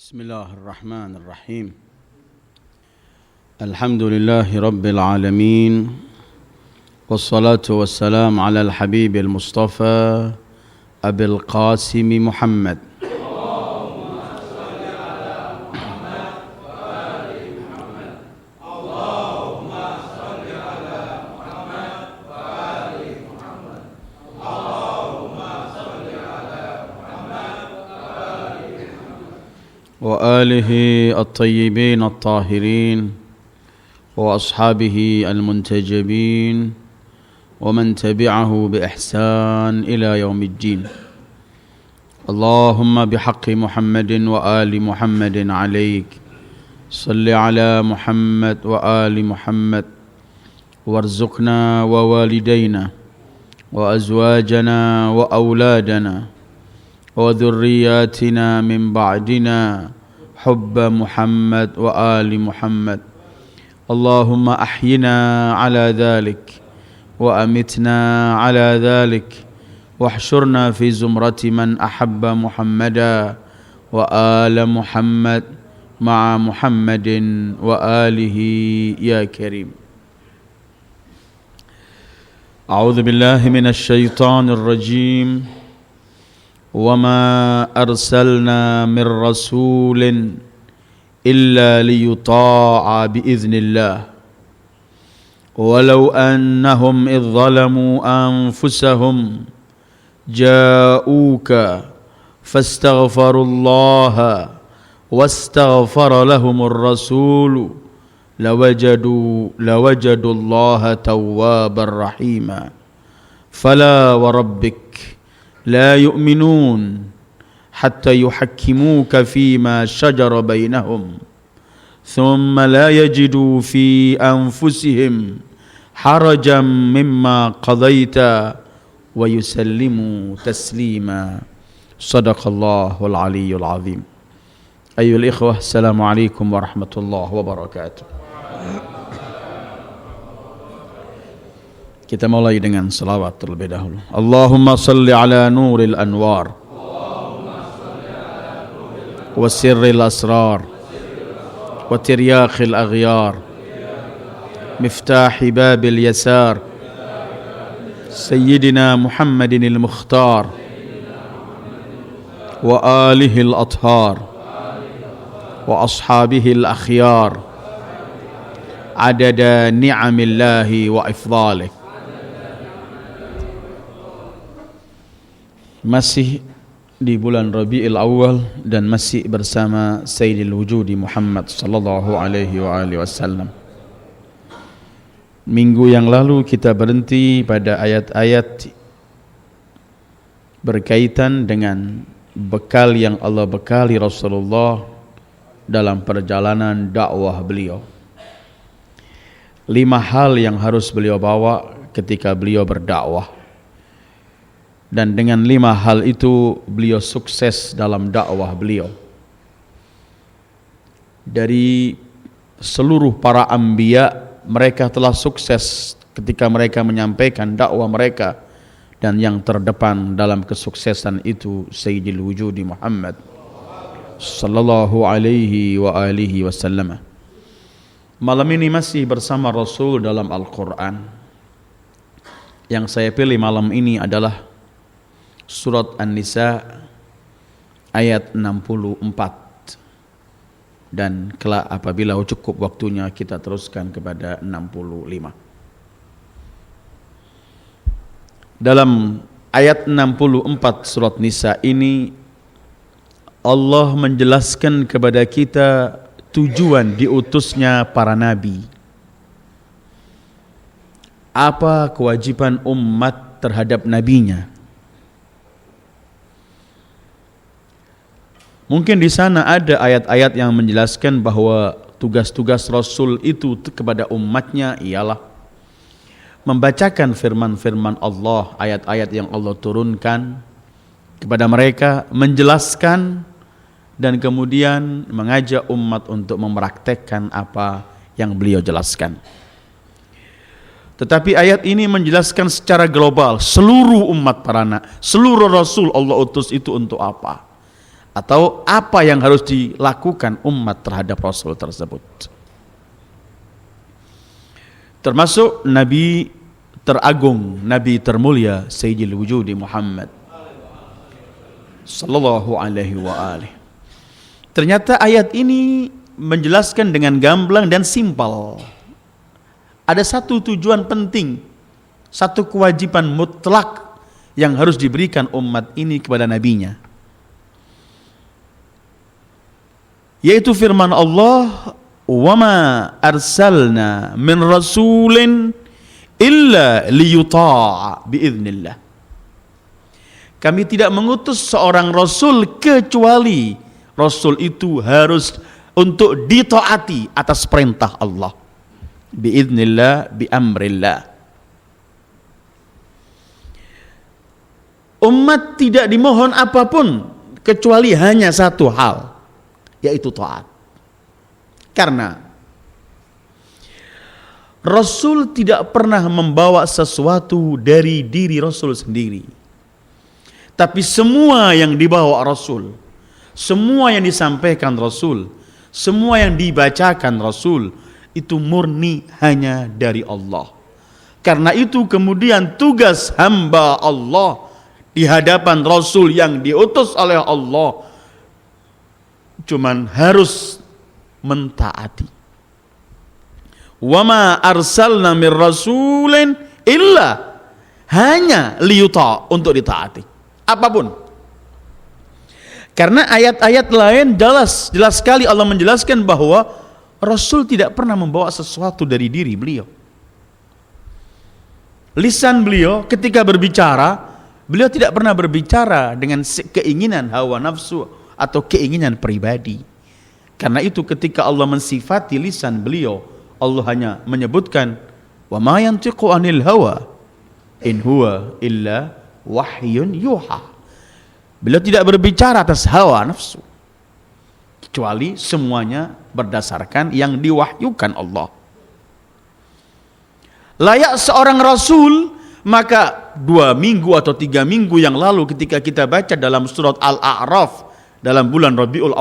بسم الله الرحمن الرحيم الحمد لله رب العالمين والصلاة والسلام على الحبيب المصطفى أبي القاسم محمد وآله الطيبين الطاهرين وأصحابه المنتجبين ومن تبعه بإحسان إلى يوم الدين اللهم بحق محمد وآل محمد عليك صل على محمد وآل محمد وارزقنا ووالدينا وأزواجنا وأولادنا وذرياتنا من بعدنا حب محمد وآل محمد اللهم أحينا على ذلك وأمتنا على ذلك واحشرنا في زمرة من أحب محمدا وآل محمد مع محمد وآله يا كريم أعوذ بالله من الشيطان الرجيم وما أرسلنا من رسول إلا ليطاع بإذن الله ولو أنهم إذ ظلموا أنفسهم جاءوك فاستغفروا الله واستغفر لهم الرسول لوجدوا الله توابا رحيما فلا وربك لا يؤمنون حتى يحكموك فيما شجر بينهم ثم لا يجدوا في أنفسهم حرجا مما قضيت ويسلموا تسليما صدق الله العلي العظيم أيها الإخوة السلام عليكم ورحمة الله وبركاته. Kita mulai dengan salawat terlebih dahulu. Allahumma salli ala nuril anwar wa sirril asrar wa tiryakhil aghyar miftahi babil yasar sayyidina Muhammadin al-Mukhtar wa alihi al-athhar wa ashabihi al-akhyar adada ni'amillahi wa ifdalih. Masih di bulan Rabiul Awal dan masih bersama Sayyidil Wujudi Muhammad sallallahu alaihi wasallam. Minggu yang lalu kita berhenti pada ayat-ayat berkaitan dengan bekal yang Allah bekali Rasulullah dalam perjalanan dakwah beliau. 5 hal yang harus beliau bawa ketika beliau berdakwah. Dan dengan 5 hal itu beliau sukses dalam dakwah beliau. Dari seluruh para anbiya, mereka telah sukses ketika mereka menyampaikan dakwah mereka. Dan yang terdepan dalam kesuksesan itu Sayyidil Wujudi Muhammad sallallahu alaihi wa alihi wasallam. Malam ini masih bersama Rasul dalam Al-Quran. Yang saya pilih malam ini adalah Surat An-Nisa ayat 64. Dan kelak apabila cukup waktunya kita teruskan kepada 65. Dalam ayat 64 surat Nisa ini Allah menjelaskan kepada kita tujuan diutusnya para nabi. Apa kewajiban umat terhadap nabinya? Mungkin di sana ada ayat-ayat yang menjelaskan bahwa tugas-tugas Rasul itu kepada umatnya ialah membacakan firman-firman Allah, ayat-ayat yang Allah turunkan kepada mereka, menjelaskan dan kemudian mengajak umat untuk mempraktekkan apa yang beliau jelaskan. Tetapi ayat ini menjelaskan secara global seluruh umat para nabi, seluruh Rasul Allah utus itu untuk apa? atau apa yang harus dilakukan umat terhadap Rasul tersebut. Termasuk Nabi teragung, Nabi termulia Sayyidil Wujudi Muhammad sallallahu alaihi wa alihi. Ternyata ayat ini menjelaskan dengan gamblang dan simpel. Ada satu tujuan penting, satu kewajiban mutlak yang harus diberikan umat ini kepada nabinya, yaitu firman Allah, "Wa ma arsalna min rasulin illa liyuta'a biiznillah." Kami tidak mengutus seorang rasul kecuali rasul itu harus untuk ditaati atas perintah Allah. Biiznillah, biamrillah. Umat tidak dimohon apapun kecuali hanya satu hal, yaitu taat. Karena Rasul tidak pernah membawa sesuatu dari diri Rasul sendiri, tapi semua yang dibawa Rasul, semua yang disampaikan Rasul, semua yang dibacakan Rasul, itu murni hanya dari Allah. Karena itu kemudian tugas hamba Allah di hadapan Rasul yang diutus oleh Allah cuman harus mentaati. Wa ma arsalna mir rasulin illa, hanya liyuta, untuk ditaati apapun. Karena ayat-ayat lain jelas sekali Allah menjelaskan bahwa Rasul tidak pernah membawa sesuatu dari diri beliau. Lisan beliau ketika berbicara, beliau tidak pernah berbicara dengan keinginan hawa nafsu atau keinginan pribadi. Karena itu ketika Allah mensifati lisan beliau, Allah hanya menyebutkan, "Wa ma yantiqu anil hawa in huwa illa wahyun yuha." Beliau tidak berbicara atas hawa nafsu, kecuali semuanya berdasarkan yang diwahyukan Allah. Layak seorang Rasul, maka 2 minggu atau 3 minggu yang lalu ketika kita baca dalam surat Al-A'raf dalam bulan Rabiul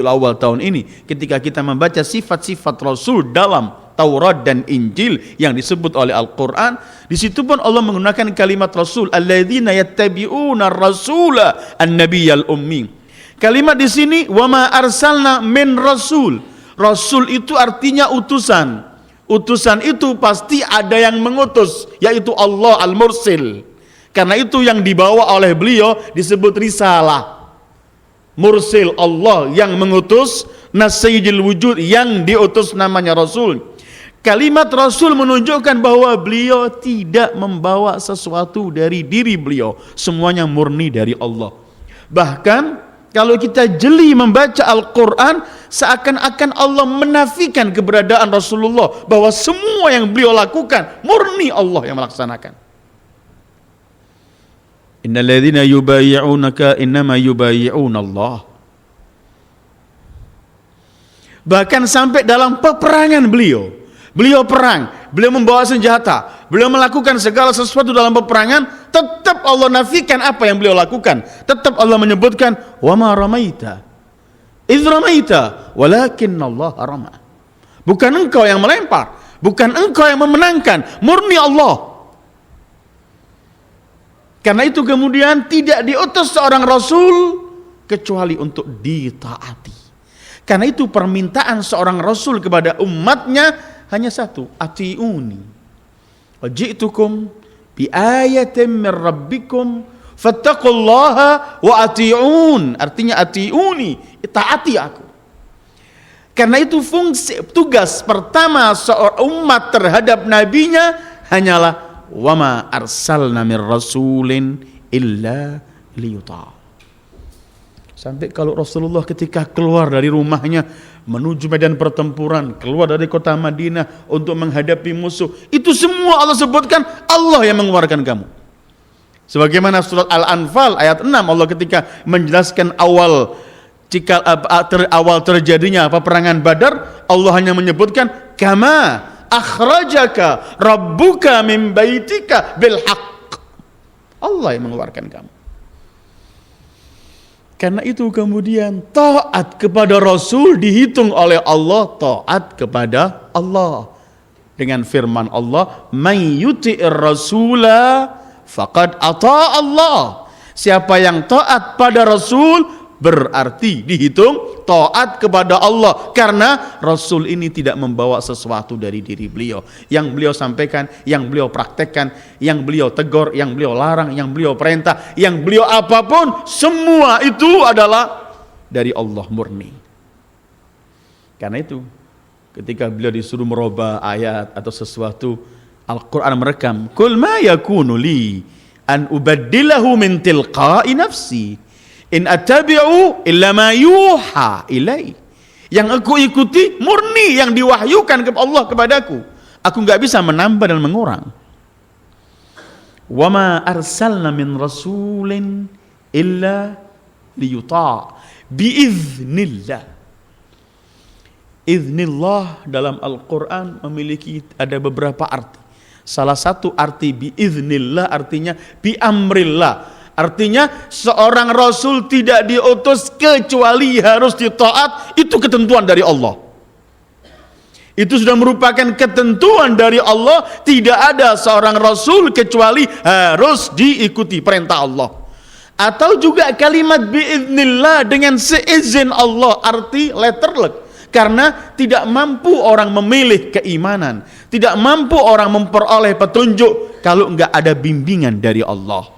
Awal tahun ini, ketika kita membaca sifat-sifat Rasul dalam Taurat dan Injil yang disebut oleh Al-Quran, di situ pun Allah menggunakan kalimat Rasul, alladzina yattabi'una ar-rasula an-nabiyyal ummi. Kalimat di sini, wa ma arsalna min rasul. Rasul itu artinya utusan. Utusan itu pasti ada yang mengutus, yaitu Allah al-mursil. Karena itu yang dibawa oleh beliau disebut risalah. Mursil, Allah yang mengutus, Sayyidil Wujud yang diutus namanya Rasul. Kalimat Rasul menunjukkan bahwa beliau tidak membawa sesuatu dari diri beliau, semuanya murni dari Allah. Bahkan kalau kita jeli membaca Al-Quran, seakan-akan Allah menafikan keberadaan Rasulullah, bahwa semua yang beliau lakukan murni Allah yang melaksanakan. Innal ladzina yubayyi'unaka innama yubayyi'una Allah. Bahkan sampai dalam peperangan beliau perang, beliau membawa senjata, beliau melakukan segala sesuatu dalam peperangan, tetap Allah nafikan apa yang beliau lakukan. Tetap Allah menyebutkan, wa ma ramaita idz ramaita walakinna Allah rama. Bukan engkau yang melempar, bukan engkau yang memenangkan, murni Allah. Karena itu kemudian tidak diutus seorang Rasul kecuali untuk ditaati. Karena itu permintaan seorang Rasul kepada umatnya hanya satu, ati'uni waji'tukum bi ayatin min rabbikum fattaqullaha wa ati'un. Artinya ati'uni, taati aku. Karena itu fungsi tugas pertama seorang umat terhadap nabinya hanyalah wa ma arsalna mir rasulin illa liyuta. Sampai kalau Rasulullah ketika keluar dari rumahnya menuju medan pertempuran, keluar dari kota Madinah untuk menghadapi musuh, itu semua Allah sebutkan Allah yang mengeluarkan kamu. Sebagaimana surat Al-Anfal ayat 6, Allah ketika menjelaskan awal terjadinya peperangan Badar, Allah hanya menyebutkan kama akhrajaka rabbuka min baitika bil haqq. Allah yang mengeluarkan kamu. Karena itu kemudian taat kepada Rasul dihitung oleh Allah taat kepada Allah. Dengan firman Allah, "May yuti'ir rasula faqad ata Allah." Siapa yang taat pada Rasul berarti dihitung taat kepada Allah, karena Rasul ini tidak membawa sesuatu dari diri beliau. Yang beliau sampaikan, yang beliau praktekkan, yang beliau tegur, yang beliau larang, yang beliau perintah, yang beliau apapun, semua itu adalah dari Allah murni. Karena itu ketika beliau disuruh merubah ayat atau sesuatu, Al-Quran merekam, "Qul ma yakunu li an ubaddilahu min tilqa'i nafsi in attabi'u illa ma yuha ilai." Yang aku ikuti murni yang diwahyukan ke Allah kepadaku. Aku enggak bisa menambah dan mengurang. Wa ma arsalna min rasulin illa liyuta' biiznillah. Iznillah dalam Al-Quran memiliki ada beberapa arti. Salah satu arti biiznillah artinya biamrillah. Artinya seorang Rasul tidak diutus kecuali harus ditaat, itu ketentuan dari Allah. Itu sudah merupakan ketentuan dari Allah, tidak ada seorang Rasul kecuali harus diikuti perintah Allah. Atau juga kalimat biiznillah dengan seizin Allah, arti letterlek. Karena tidak mampu orang memilih keimanan, tidak mampu orang memperoleh petunjuk kalau enggak ada bimbingan dari Allah.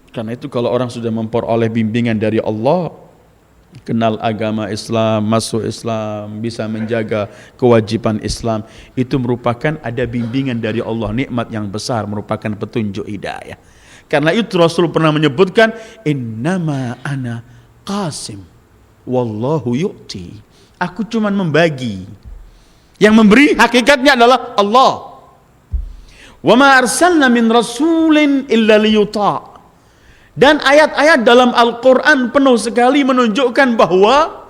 Karena itu kalau orang sudah memperoleh bimbingan dari Allah, kenal agama Islam, masuk Islam, bisa menjaga kewajiban Islam, itu merupakan ada bimbingan dari Allah, nikmat yang besar, merupakan petunjuk hidayah. Karena itu Rasul pernah menyebutkan, "Innama ana qasim wallahu yu'ti." Aku cuma membagi. Yang memberi hakikatnya adalah Allah. "Wa ma arsalna min rasulin illa liyuta'." Dan ayat-ayat dalam Al-Quran penuh sekali menunjukkan bahwa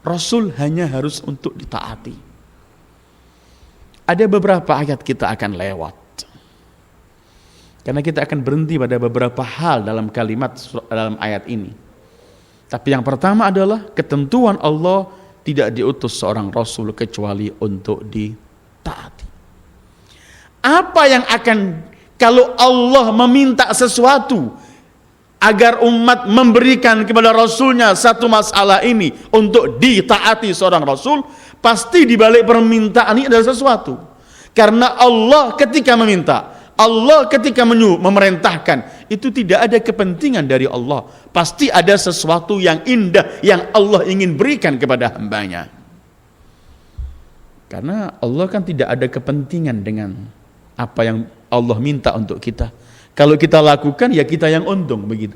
Rasul hanya harus untuk ditaati. Ada beberapa ayat kita akan lewat, karena kita akan berhenti pada beberapa hal dalam kalimat dalam ayat ini. Tapi yang pertama adalah ketentuan Allah tidak diutus seorang Rasul kecuali untuk ditaati. Apa yang akan, kalau Allah meminta sesuatu agar umat memberikan kepada Rasulnya satu masalah ini untuk ditaati seorang Rasul, pasti di balik permintaan ini ada sesuatu. Karena Allah ketika meminta, Allah ketika memerintahkan, itu tidak ada kepentingan dari Allah. Pasti ada sesuatu yang indah yang Allah ingin berikan kepada hambanya. Karena Allah kan tidak ada kepentingan dengan apa yang Allah minta untuk kita. Kalau kita lakukan, ya kita yang untung, begitu.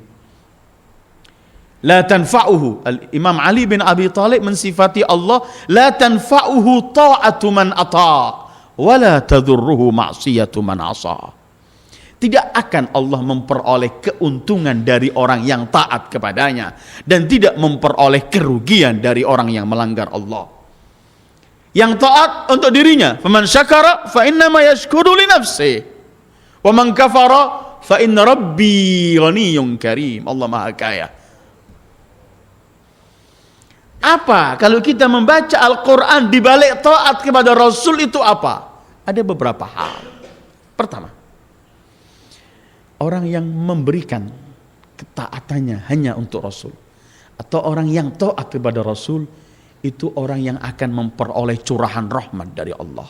La tanfa'uhu. Imam Ali bin Abi Thalib mensifati Allah, la tanfa'uhu ta'atu man ata' wa la tadurruhu ma'siyatu man asa. Tidak akan Allah memperoleh keuntungan dari orang yang taat kepadanya, dan tidak memperoleh kerugian dari orang yang melanggar Allah. Yang taat untuk dirinya, faman syakara fa innama yashkuru li nafsihi wa man kafara fa inna rabbi ghaniyyun karim. Allah Maha Kaya. Apa kalau kita membaca Al-Quran di balik taat kepada Rasul itu apa? Ada beberapa hal. Pertama, orang yang memberikan ketaatannya hanya untuk Rasul, atau orang yang taat kepada Rasul, itu orang yang akan memperoleh curahan rahmat dari Allah.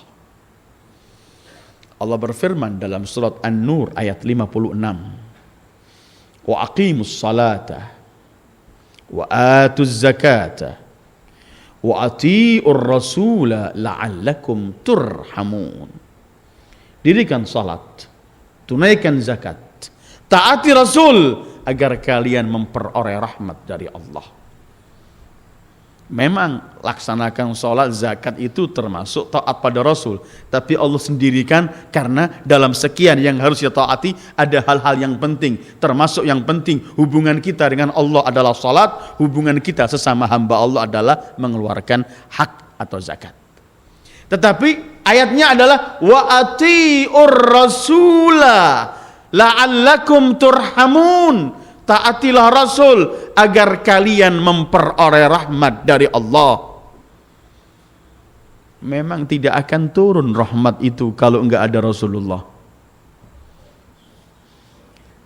Allah berfirman dalam surat An-Nur ayat 56, wa aqimus salata wa atuz zakata wa ati'ur rasula la'allakum turhamun. Dirikan salat, tunaikan zakat, taati Rasul agar kalian memperoleh rahmat dari Allah. Memang laksanakan sholat, zakat itu termasuk taat pada Rasul. Tapi Allah sendirikan, karena dalam sekian yang harus ditaati ada hal-hal yang penting. Termasuk yang penting, hubungan kita dengan Allah adalah sholat, hubungan kita sesama hamba Allah adalah mengeluarkan hak atau zakat. Tetapi ayatnya adalah wa ati'ur rasula la'allakum turhamun. taatilah Rasul agar kalian memperoleh rahmat dari Allah. Memang tidak akan turun rahmat itu kalau enggak ada Rasulullah.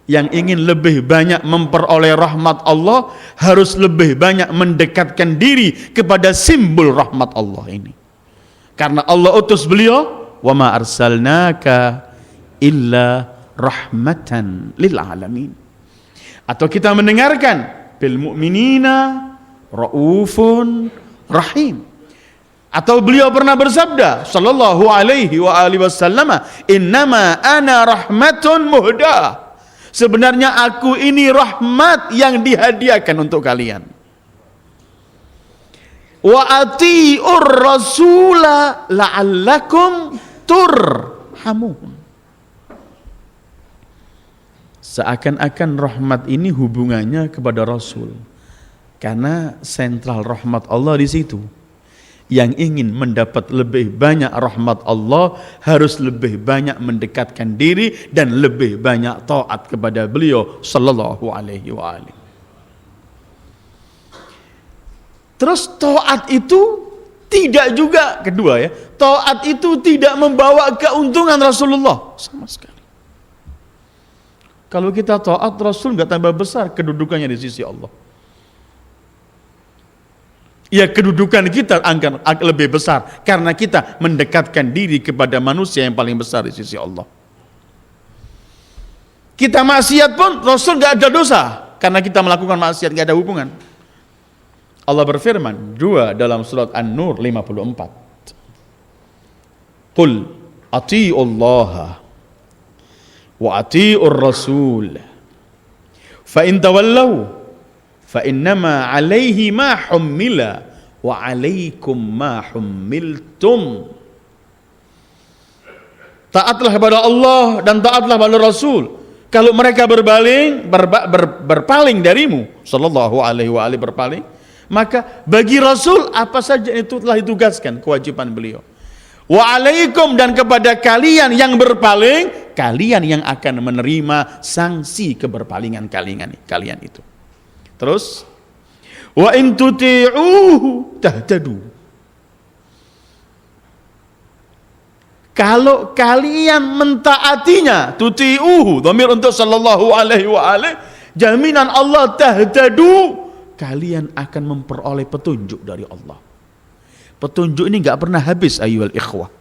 Yang ingin lebih banyak memperoleh rahmat Allah harus lebih banyak mendekatkan diri kepada simbol rahmat Allah ini. Karena Allah utus beliau, wa ma arsalnaka illa rahmatan lil alamin. Atau kita mendengarkan bil mu'minina raufun rahim. Atau beliau pernah bersabda sallallahu alaihi wa alihi wasallam, innama ana rahmatun muhda. Sebenarnya aku ini rahmat yang dihadiahkan untuk kalian. Wa ati'ur rasula la'allakum turhamun. Seakan-akan rahmat ini hubungannya kepada Rasul. Karena sentral rahmat Allah di situ. Yang ingin mendapat lebih banyak rahmat Allah harus lebih banyak mendekatkan diri dan lebih banyak taat kepada beliau sallallahu alaihi wa alihi. Terus taat itu tidak juga, kedua ya, taat itu tidak membawa keuntungan Rasulullah sama sekali. Kalau kita taat Rasul nggak tambah besar kedudukannya di sisi Allah. Ya kedudukan kita akan lebih besar karena kita mendekatkan diri kepada manusia yang paling besar di sisi Allah. Kita maksiat pun Rasul nggak ada dosa karena kita melakukan maksiat, nggak ada hubungan. Allah berfirman juga dalam surat An-Nur 54. Qul ati'ullaha wa ati'ur rasul fa in tawallaw fa innama alaihi ma hummila wa alaikum ma hummiltum. Taatlah kepada Allah dan taatlah kepada Rasul. Kalau mereka berpaling darimu, sallallahu alaihi wa alihi berpaling, maka bagi Rasul apa saja itu telah ditugaskan kewajiban beliau. Wa alaikum, dan kepada kalian yang berpaling, kalian yang akan menerima sanksi keberpalingan kalian itu. Terus wa in tuti'uhu tahtadu. Kalau kalian mentaatinya, tuti'uhu dhamir untuk sallallahu alaihi wa alihi, jaminan Allah tahtadu, kalian akan memperoleh petunjuk dari Allah. Petunjuk ini enggak pernah habis ayyuhal ikhwah.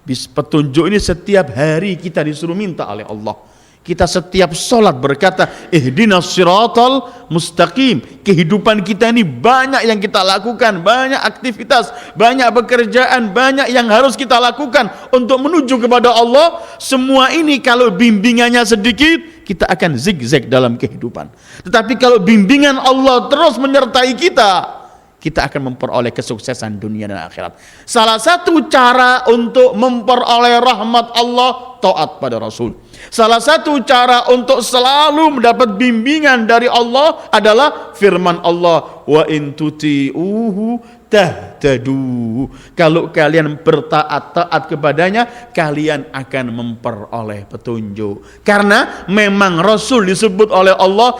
Petunjuk ini setiap hari kita disuruh minta oleh Allah. Kita setiap sholat berkata ihdinas siratal mustaqim. Kehidupan kita ini banyak yang kita lakukan, banyak aktivitas, banyak pekerjaan, banyak yang harus kita lakukan untuk menuju kepada Allah. Semua ini kalau bimbingannya sedikit, kita akan zigzag dalam kehidupan. Tetapi kalau bimbingan Allah terus menyertai kita, kita akan memperoleh kesuksesan dunia dan akhirat. Salah satu cara untuk memperoleh rahmat Allah, taat pada Rasul. Salah satu cara untuk selalu mendapat bimbingan dari Allah adalah firman Allah, wa in tuti'uhu tahtadu. Kalau kalian bertaat kepadanya, kalian akan memperoleh petunjuk. Karena memang Rasul disebut oleh Allah,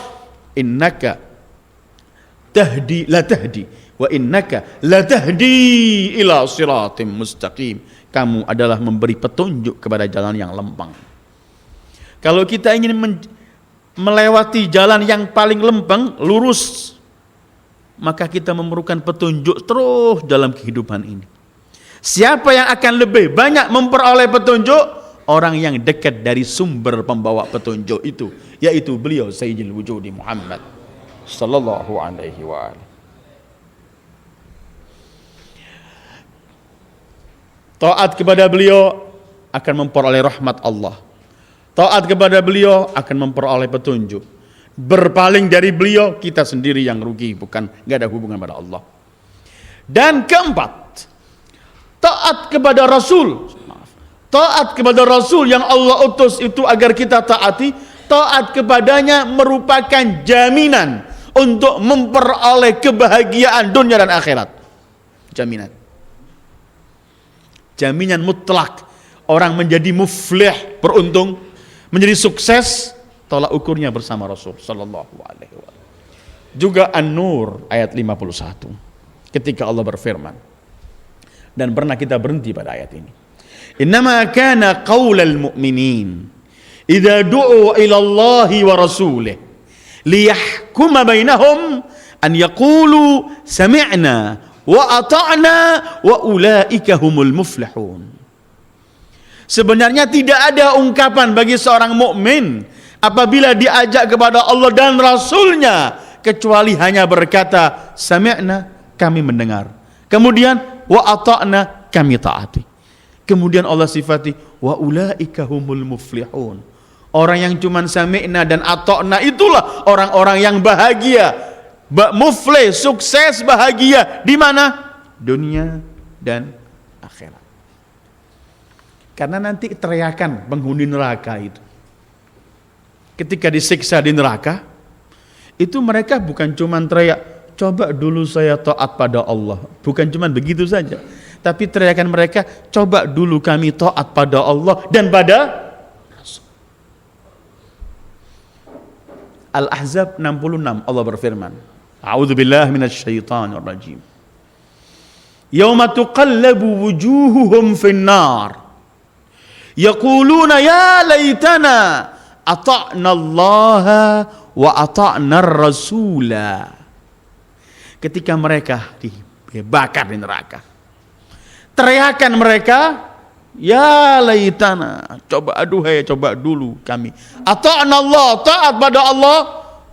innaka tahdi la tahdi wa innaka la tahdi ila siratim mustaqim. Kamu adalah memberi petunjuk kepada jalan yang lempang. Kalau kita ingin melewati jalan yang paling lempeng, lurus, maka kita memerlukan petunjuk terus dalam kehidupan ini. Siapa yang akan lebih banyak memperoleh petunjuk? Orang yang dekat dari sumber pembawa petunjuk itu, yaitu beliau Sayyidil Wujudi Muhammad sallallahu alaihi wa alihi. Taat kepada beliau akan memperoleh rahmat Allah. Taat kepada beliau akan memperoleh petunjuk. Berpaling dari beliau, kita sendiri yang rugi, bukan, nggak ada hubungan pada Allah. Dan keempat, taat kepada Rasul. Taat kepada Rasul yang Allah utus itu agar kita taati. Taat kepadanya merupakan jaminan untuk memperoleh kebahagiaan dunia dan akhirat. Jaminan. Jaminan mutlak. Orang menjadi muflih, beruntung, menjadi sukses tolak ukurnya bersama Rasul sallallahu alaihi wasallam. Juga An-Nur ayat 51. Ketika Allah berfirman, dan pernah kita berhenti pada ayat ini. Innama kana qaulal mu'minin idza du'u ila Allahi wa rasulih liyahkuma bainahum an yaqulu sami'na wa ata'na wa ulaika humul muflihun. Sebenarnya tidak ada ungkapan bagi seorang mukmin apabila diajak kepada Allah dan Rasulnya kecuali hanya berkata sami'na, kami mendengar, kemudian wa ata'na, kami taati. Kemudian Allah sifati wa ulaika humul muflihun. Orang yang cuma sami'na dan ata'na itulah orang-orang yang bahagia, muflih, sukses, bahagia di mana? Dunia dan akhirat. Karena nanti teriakan penghuni neraka itu, ketika disiksa di neraka, itu mereka bukan cuma teriak, coba dulu saya taat pada Allah. Bukan cuma begitu saja, tapi teriakan mereka, coba dulu kami taat pada Allah dan pada Rasul. Al-Ahzab 66, Allah berfirman, A'udzubillahi minasyaitonir rajim. Yauma tuqallabu wujuhuhum fin-nar. Yaquluna ya laitana ata'na Allah wa ata'na ar-rasula. Ketika mereka dibakar di neraka, teriakan mereka, ya laitana, coba aduhai, coba dulu kami ata'na Allah, taat pada Allah,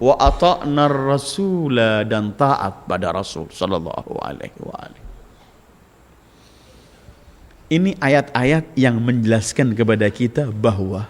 wa ata'na ar-rasula, dan taat pada Rasul sallallahu alaihi wasallam. Ini ayat-ayat yang menjelaskan kepada kita bahwa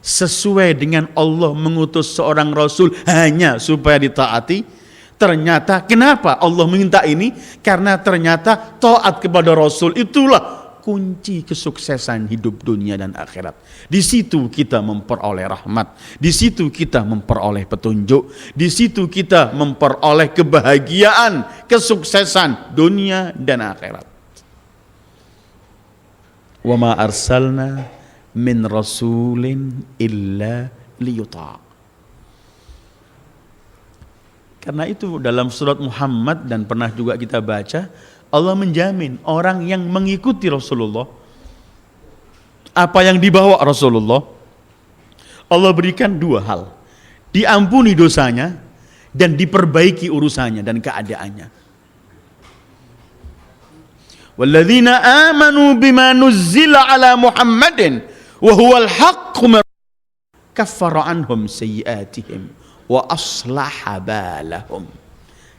sesuai dengan Allah mengutus seorang Rasul hanya supaya ditaati. Ternyata kenapa Allah minta ini? Karena ternyata taat kepada Rasul itulah kunci kesuksesan hidup dunia dan akhirat. Di situ kita memperoleh rahmat, di situ kita memperoleh petunjuk, di situ kita memperoleh kebahagiaan, kesuksesan dunia dan akhirat. Wa ma arsalna min rasulin illa liyuta'. Karena itu dalam surat Muhammad, dan pernah juga kita baca, Allah menjamin orang yang mengikuti Rasulullah, apa yang dibawa Rasulullah, Allah berikan dua hal: diampuni dosanya dan diperbaiki urusannya dan keadaannya. Walladzina amanu bima nuzzila ala Muhammadin wa huwal haqqu min kaffara anhum sayyi'atihim wa aslaha balahum.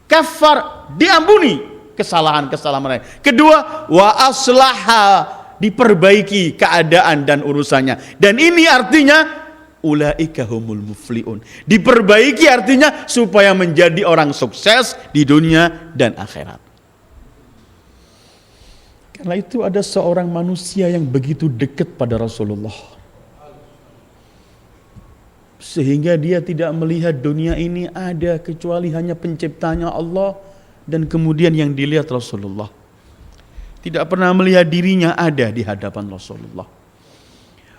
Kafar, diampuni kesalahan-kesalahan mereka. Kedua, wa aslaha, diperbaiki keadaan dan urusannya. Dan ini artinya ulaika humul muflihun. Diperbaiki artinya supaya menjadi orang sukses di dunia dan akhirat. Karena itu ada seorang manusia yang begitu dekat pada Rasulullah, sehingga dia tidak melihat dunia ini ada kecuali hanya penciptanya Allah, dan kemudian yang dilihat Rasulullah. Tidak pernah melihat dirinya ada di hadapan Rasulullah.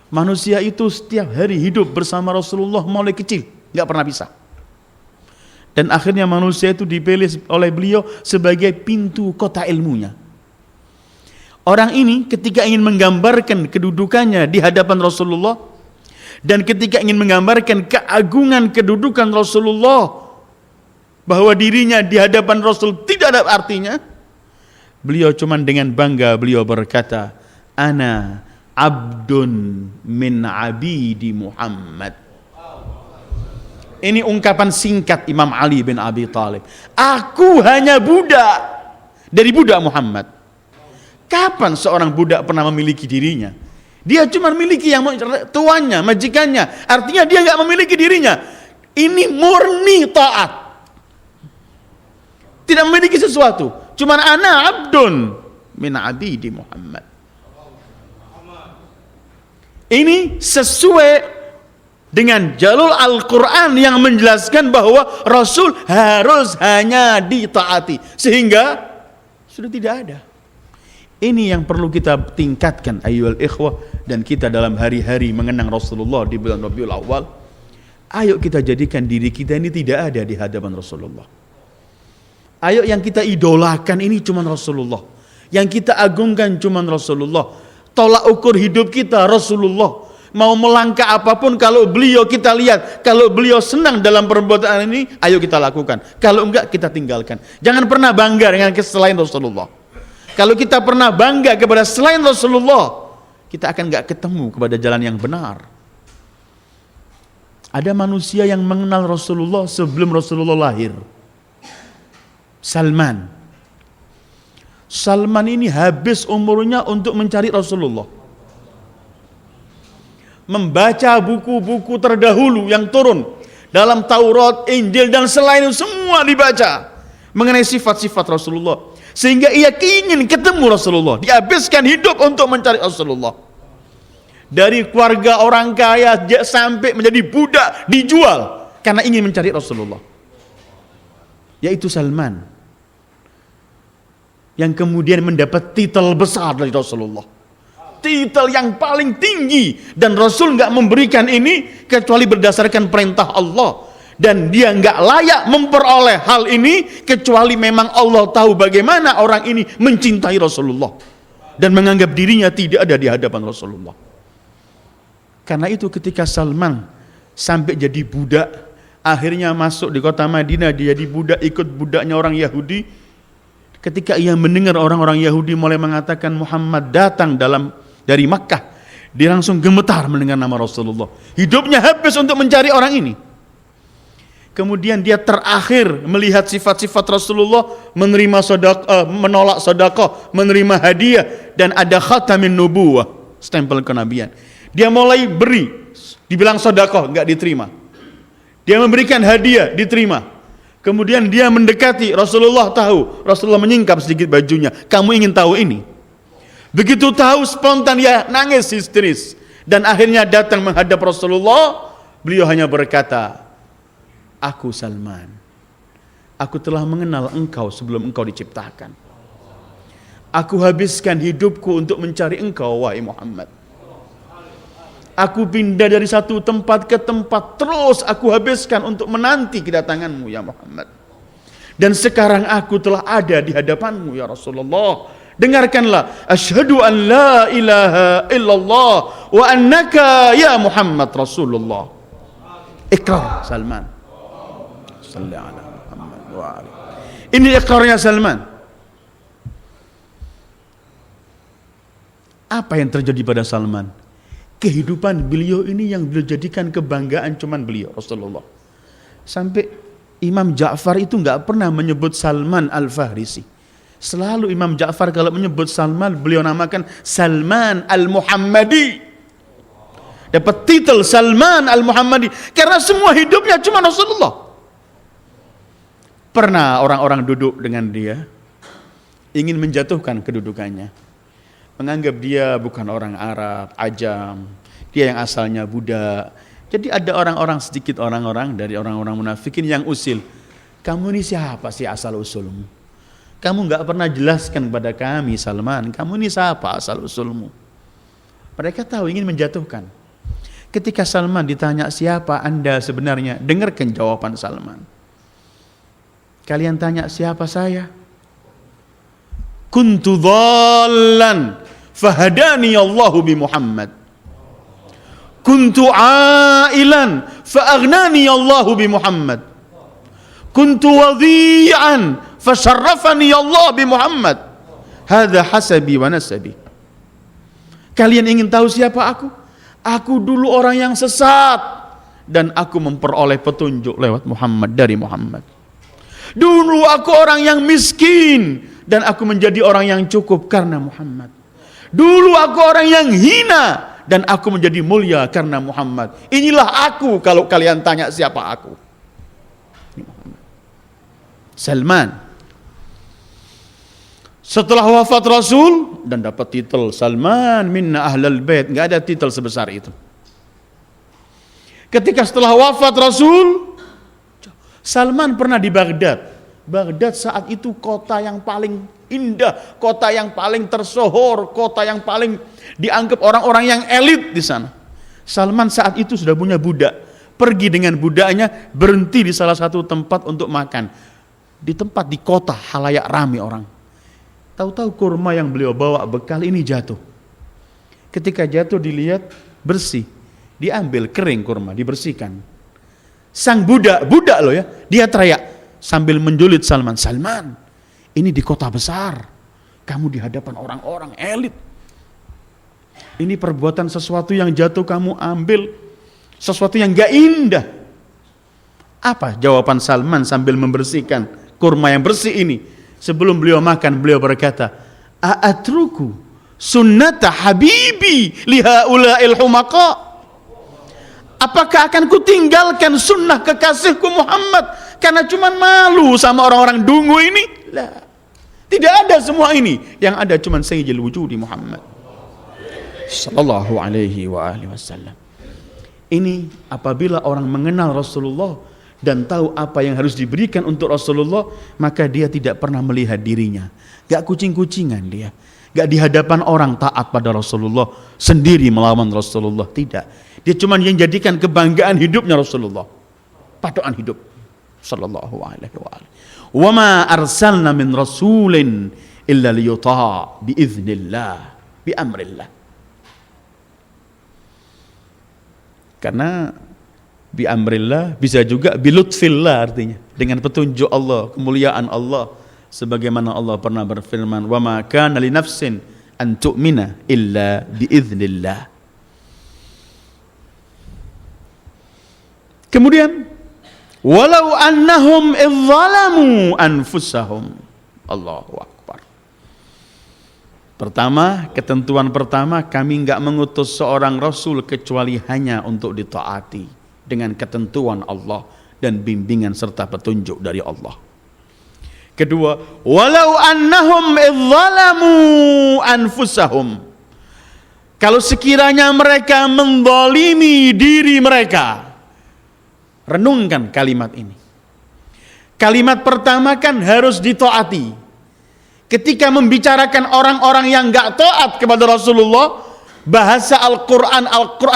Manusia itu setiap hari hidup bersama Rasulullah mulai kecil, nggak pernah bisa. Dan akhirnya manusia itu dipilih oleh beliau sebagai pintu kota ilmunya. Orang ini ketika ingin menggambarkan kedudukannya di hadapan Rasulullah, dan ketika ingin menggambarkan keagungan kedudukan Rasulullah, bahwa dirinya di hadapan Rasul tidak ada artinya, beliau cuman dengan bangga beliau berkata, ana abdun min abidi Muhammad. Ini ungkapan singkat Imam Ali bin Abi Thalib. Aku hanya budak dari budak Muhammad. Kapan seorang budak pernah memiliki dirinya? Dia cuma memiliki yang tuannya, majikannya. Artinya dia nggak memiliki dirinya. Ini murni taat. Tidak memiliki sesuatu, cuman ana abdun min abidi Muhammad. Ini sesuai dengan jalur Al-Quran yang menjelaskan bahwa Rasul harus hanya ditaati, sehingga sudah tidak ada. Ini yang perlu kita tingkatkan ayyuhal ikhwah, dan kita dalam hari-hari mengenang Rasulullah di bulan Rabiul Awal, ayo kita jadikan diri kita ini tidak ada di hadapan Rasulullah. Ayo yang kita idolakan ini cuma Rasulullah, yang kita agungkan cuma Rasulullah. Tolak ukur hidup kita Rasulullah. Mau melangkah apapun, kalau beliau kita lihat, kalau beliau senang dalam perbuatan ini, ayo kita lakukan. Kalau enggak, kita tinggalkan. Jangan pernah bangga dengan selain Rasulullah. Kalau kita pernah bangga kepada selain Rasulullah, kita akan enggak ketemu kepada jalan yang benar. Ada manusia yang mengenal Rasulullah sebelum Rasulullah lahir. Salman. Salman ini habis umurnya untuk mencari Rasulullah. Membaca buku-buku terdahulu yang turun dalam Taurat, Injil, dan selain itu semua dibaca mengenai sifat-sifat Rasulullah. Sehingga ia ingin ketemu Rasulullah. Dihabiskan hidup untuk mencari Rasulullah. Dari keluarga orang kaya sampai menjadi budak, dijual karena ingin mencari Rasulullah. Yaitu Salman, yang kemudian mendapat titel besar dari Rasulullah. Titel yang paling tinggi, dan Rasul nggak memberikan ini kecuali berdasarkan perintah Allah. Dan dia nggak layak memperoleh hal ini kecuali memang Allah tahu bagaimana orang ini mencintai Rasulullah dan menganggap dirinya tidak ada di hadapan Rasulullah. Karena itu ketika Salman sampai jadi budak, akhirnya masuk di kota Madinah, dia jadi budak, ikut budaknya orang Yahudi. Ketika ia mendengar orang-orang Yahudi mulai mengatakan Muhammad datang dari Makkah, dia langsung gemetar mendengar nama Rasulullah. Hidupnya habis untuk mencari orang ini. Kemudian dia terakhir melihat sifat-sifat Rasulullah, menerima menolak sedekah, menerima hadiah, dan ada khatamin nubuwah, stempel kenabian. Dia mulai beri, dibilang sedekah enggak diterima. Dia memberikan hadiah, diterima. Kemudian dia mendekati Rasulullah, tahu Rasulullah menyingkap sedikit bajunya. Kamu ingin tahu ini? Begitu tahu, spontan dia nangis histeris, dan akhirnya datang menghadap Rasulullah. Beliau hanya berkata, aku Salman, aku telah mengenal engkau sebelum engkau diciptakan. Aku habiskan hidupku untuk mencari engkau, wahai Muhammad. Aku pindah dari satu tempat ke tempat, terus aku habiskan untuk menanti kedatanganmu ya Muhammad. Dan sekarang aku telah ada di hadapanmu ya Rasulullah. Dengarkanlah, asyhadu an la ilaha illallah wa annaka ya Muhammad Rasulullah. Iqrar Salman. Ini iqrarnya Salman. Apa yang terjadi pada Salman? Kehidupan beliau ini yang beliau jadikan kebanggaan cuman beliau Rasulullah. Sampai Imam Ja'far itu nggak pernah menyebut Salman Al-Farisi. Selalu Imam Ja'far kalau menyebut Salman, beliau namakan Salman Al-Muhammadi. Dapat titel Salman Al-Muhammadi karena semua hidupnya cuma Rasulullah. Pernah orang-orang duduk dengan dia, ingin menjatuhkan kedudukannya, menganggap dia bukan orang Arab, ajam, dia yang asalnya budak. Jadi ada sedikit orang-orang dari orang-orang munafikin yang usil, kamu ini siapa sih asal usulmu? Kamu nggak pernah jelaskan kepada kami Salman, kamu ini siapa asal usulmu? Mereka tahu ingin menjatuhkan. Ketika Salman ditanya siapa anda sebenarnya, dengarkan jawaban Salman. Kalian tanya siapa saya? Kuntu dhallan fahadani Allahu bi Muhammad. Kuntu ailan fa'aghnani Allahu bi Muhammad. Kuntu wadhi'an fasharrafani Allah bi Muhammad. Hadza hasabi wa nasabi. Kalian ingin tahu siapa aku? Aku dulu orang yang sesat dan aku memperoleh petunjuk lewat Muhammad, dari Muhammad. Dulu aku orang yang miskin dan aku menjadi orang yang cukup karena Muhammad. Dulu aku orang yang hina dan aku menjadi mulia karena Muhammad. Inilah aku kalau kalian tanya siapa aku. Salman. Setelah wafat Rasul dan dapat titel Salman minna ahlal bait, enggak ada titel sebesar itu. Ketika setelah wafat Rasul, Salman pernah di Baghdad. Baghdad saat itu kota yang paling indah, kota yang paling tersohor, kota yang paling dianggap orang-orang yang elit di sana. Salman saat itu sudah punya budak, pergi dengan budaknya, berhenti di salah satu tempat untuk makan. Di tempat di kota halayak ramai orang. Tahu-tahu kurma yang beliau bawa bekal ini jatuh. Ketika jatuh dilihat bersih, diambil kering kurma, dibersihkan. Sang budak loh ya, dia teriak sambil menjulit Salman, Salman, ini di kota besar, kamu di hadapan orang-orang elit. Ini perbuatan sesuatu yang jatuh kamu ambil, sesuatu yang gak indah. Apa jawaban Salman sambil membersihkan kurma yang bersih ini? Sebelum beliau makan, beliau berkata, A'atruku sunnata habibi lihaula'il humaqa. Apakah akan kutinggalkan sunnah kekasihku Muhammad karena cuma malu sama orang-orang dungu ini? Lah. Tidak ada semua ini. Yang ada cuma Sayyidul Wujudi Muhammad sallallahu alaihi wa alihi wasallam. Ini apabila orang mengenal Rasulullah dan tahu apa yang harus diberikan untuk Rasulullah, maka dia tidak pernah melihat dirinya. Gak kucing-kucingan dia. Gak di hadapan orang taat pada Rasulullah, sendiri melawan Rasulullah. Tidak. Dia cuma yang jadikan kebanggaan hidupnya Rasulullah. Patokan hidup. Sallallahu alaihi wa alihi. Wa ma arsalna min rasulin illa liyuta' biiznillah, bi amrillah. Karena bi amrillah bisa juga bi lutfillah, artinya dengan petunjuk Allah, kemuliaan Allah, sebagaimana Allah pernah berfirman, wa ma kana li nafsin an tu'mina illa bi iznillah. Kemudian walau annahum izzalamu anfusahum. Allahu akbar. Pertama, ketentuan pertama, kami enggak mengutus seorang rasul kecuali hanya untuk ditaati dengan ketentuan Allah dan bimbingan serta petunjuk dari Allah. Kedua, walau annahum izzalamu anfusahum. Kalau sekiranya mereka menzalimi diri mereka. Renungkan kalimat ini. Kalimat pertama kan harus ditaati. Ketika membicarakan orang-orang yang enggak taat kepada Rasulullah, bahasa Al-Quran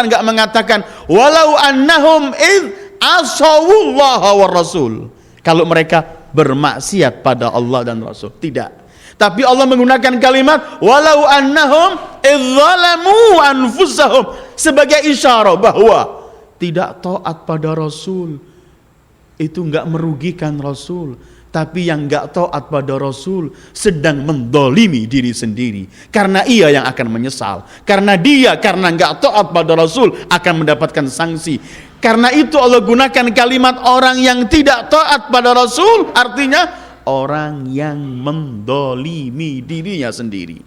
enggak mengatakan walau annahum id asawullaha wa rasul. Kalau mereka bermaksiat pada Allah dan Rasul, tidak. Tapi Allah menggunakan kalimat walau annahum idzalamu anfusahum sebagai isyarat bahwa tidak taat pada Rasul itu enggak merugikan Rasul, tapi yang enggak taat pada Rasul sedang mendolimi diri sendiri, karena ia yang akan menyesal, karena enggak taat pada Rasul akan mendapatkan sanksi. Karena itu Allah gunakan kalimat orang yang tidak taat pada Rasul, artinya orang yang mendolimi dirinya sendiri.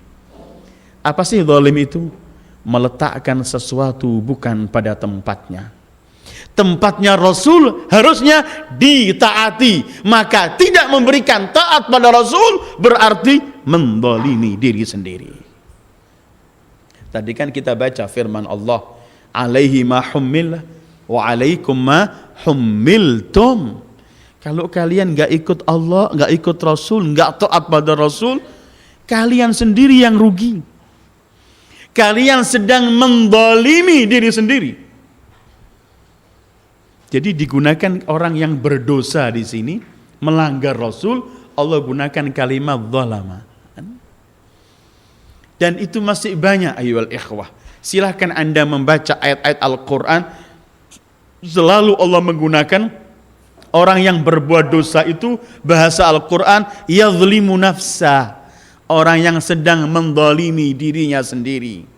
Apa sih zalim itu? Meletakkan sesuatu bukan pada tempatnya. Tempatnya Rasul harusnya ditaati, maka tidak memberikan taat pada Rasul berarti mendolimi diri sendiri. Tadi kan kita baca firman Allah, alaihi ma hummil wa alaikum ma hummiltum. Kalau kalian enggak ikut Allah, enggak ikut Rasul, enggak taat pada Rasul, kalian sendiri yang rugi. Kalian sedang mendolimi diri sendiri. Jadi digunakan orang yang berdosa di sini, melanggar Rasul, Allah gunakan kalimat zalama. Dan itu masih banyak ayyuhal ikhwah. Silahkan Anda membaca ayat-ayat Al-Quran, selalu Allah menggunakan orang yang berbuat dosa itu, bahasa Al-Quran, yadhlimu nafsah, orang yang sedang mendolimi dirinya sendiri.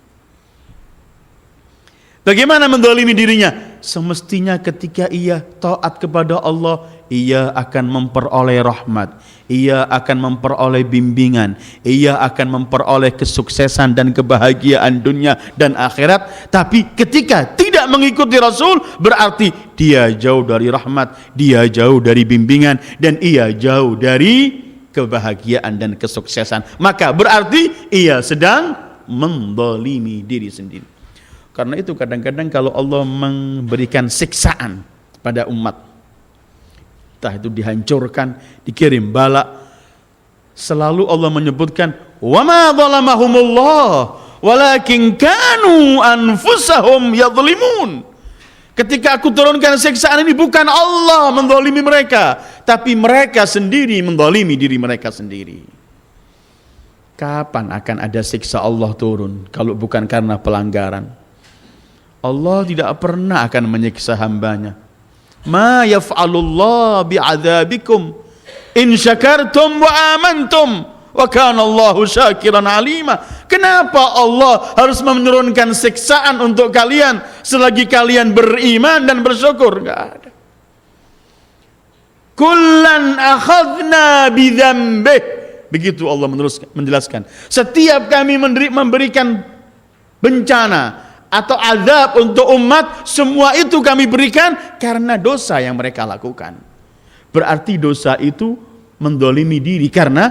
Bagaimana mendolimi dirinya? Semestinya ketika ia taat kepada Allah, ia akan memperoleh rahmat, ia akan memperoleh bimbingan, ia akan memperoleh kesuksesan dan kebahagiaan dunia dan akhirat. Tapi ketika tidak mengikuti Rasul, berarti dia jauh dari rahmat, dia jauh dari bimbingan, dan ia jauh dari kebahagiaan dan kesuksesan. Maka berarti ia sedang mendolimi diri sendiri. Karena itu kadang-kadang kalau Allah memberikan siksaan pada umat, entah itu dihancurkan, dikirim bala, Selalu Allah menyebutkan wa ma zalamahumullah walakin kanu anfusahum yadhlimun. Ketika aku turunkan siksaan ini bukan Allah menzalimi mereka, tapi mereka sendiri menzalimi diri mereka sendiri. Kapan akan ada siksa Allah turun kalau bukan karena pelanggaran? Allah tidak pernah akan menyiksa hambanya. Ma yaf'alullah bi'adzabikum in syakartum wa amantum wa kana Allahu syakiran alima. Kenapa Allah harus menurunkan siksaan untuk kalian selagi kalian beriman dan bersyukur? Enggak ada. Kullan akhadna bidzambih. Begitu Allah menjelaskan. Setiap kami memberikan bencana atau azab untuk umat, semua itu kami berikan karena dosa yang mereka lakukan. Berarti dosa itu mendolimi diri, karena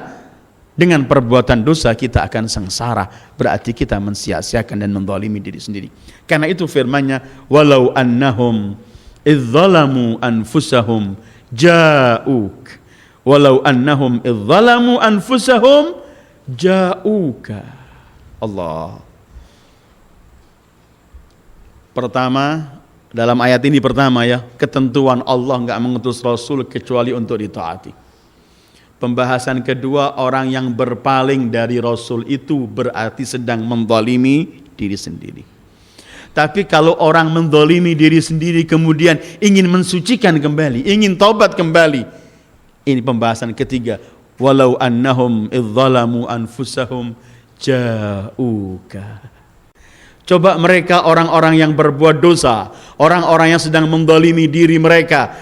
dengan perbuatan dosa kita akan sengsara. Berarti kita mensia-siakan dan mendolimi diri sendiri. Karena itu firman-Nya, walau annahum idzalamu anfusahum ja'uk. Walau annahum idzalamu anfusahum ja'uka. Allah. Pertama, dalam ayat ini pertama ya, ketentuan Allah enggak mengutus Rasul kecuali untuk ditaati. Pembahasan kedua, orang yang berpaling dari Rasul itu berarti sedang menzalimi diri sendiri. Tapi kalau orang menzalimi diri sendiri kemudian ingin mensucikan kembali, ingin taubat kembali, ini pembahasan ketiga. Walau annahum idzalamu anfusahum ja'uka. Coba mereka orang-orang yang berbuat dosa, orang-orang yang sedang menzalimi diri mereka,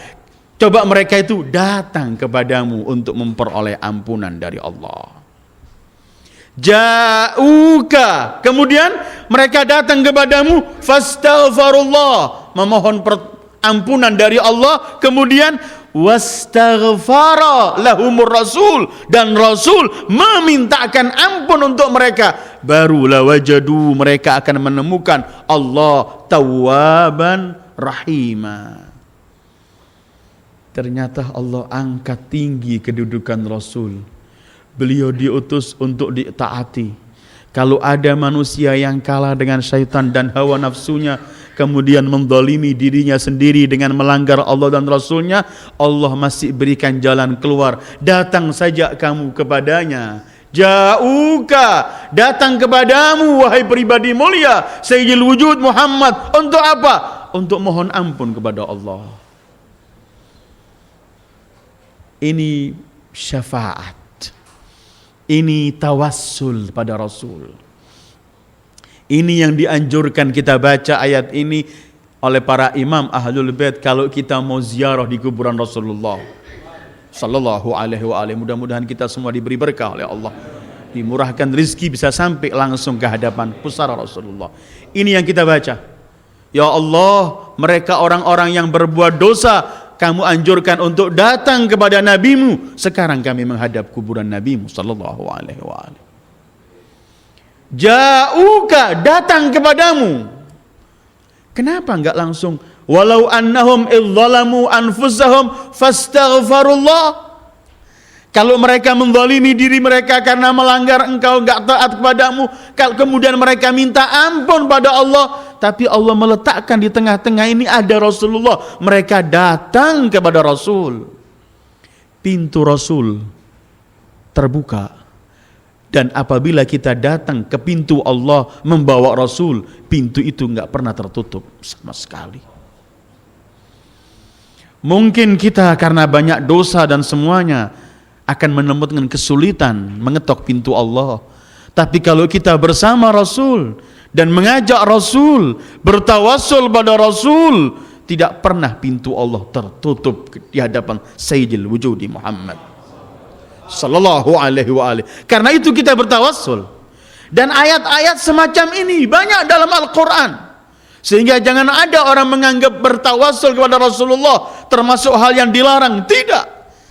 coba mereka itu datang kepadamu untuk memperoleh ampunan dari Allah. Ja'uka, kemudian mereka datang kepadamu, fastaghfirullah, memohon ampunan dari Allah, kemudian wastaghfara lahumur rasul, dan Rasul memintakan ampun untuk mereka, barulah wajadu, mereka akan menemukan Allah tawwaban rahima. Ternyata Allah angkat tinggi kedudukan Rasul. Beliau diutus untuk ditaati. Kalau ada manusia yang kalah dengan syaitan dan hawa nafsunya, kemudian menzalimi dirinya sendiri dengan melanggar Allah dan Rasulnya, Allah masih berikan jalan keluar. Datang saja kamu kepadanya. Ja'uka, datang kepadamu wahai pribadi mulia Sayyidil Wujud Muhammad. Untuk apa? Untuk mohon ampun kepada Allah. Ini syafaat. Ini tawassul pada Rasul. Ini yang dianjurkan kita baca ayat ini oleh para imam Ahlul Bait kalau kita mau ziarah di kuburan Rasulullah sallallahu alaihi wa alihi. Mudah-mudahan kita semua diberi berkah oleh Allah, dimurahkan rezeki bisa sampai langsung ke hadapan pusara Rasulullah. Ini yang kita baca. Ya Allah, mereka orang-orang yang berbuat dosa kamu anjurkan untuk datang kepada nabimu. Sekarang kami menghadap kuburan nabimu sallallahu alaihi wa alihi. Ja'uka, datang kepadamu. Kenapa enggak langsung walau annahum idzalamu anfusahum fastaghfirullah? Kalau mereka menzalimi diri mereka karena melanggar engkau, enggak taat kepadamu, kalau kemudian mereka minta ampun pada Allah, tapi Allah meletakkan di tengah-tengah ini ada Rasulullah, mereka datang kepada Rasul. Pintu Rasul terbuka. Dan apabila kita datang ke pintu Allah membawa Rasul, pintu itu enggak pernah tertutup sama sekali. Mungkin kita karena banyak dosa dan semuanya akan menemukan kesulitan mengetok pintu Allah. Tapi kalau kita bersama Rasul dan mengajak Rasul, bertawassul pada Rasul, tidak pernah pintu Allah tertutup di hadapan Sayyidil Wujudi Muhammad sallallahu alaihi wa alihi. Karena itu kita bertawassul. Dan ayat-ayat semacam ini banyak dalam Al-Quran. Sehingga jangan ada orang menganggap bertawassul kepada Rasulullah termasuk hal yang dilarang. Tidak.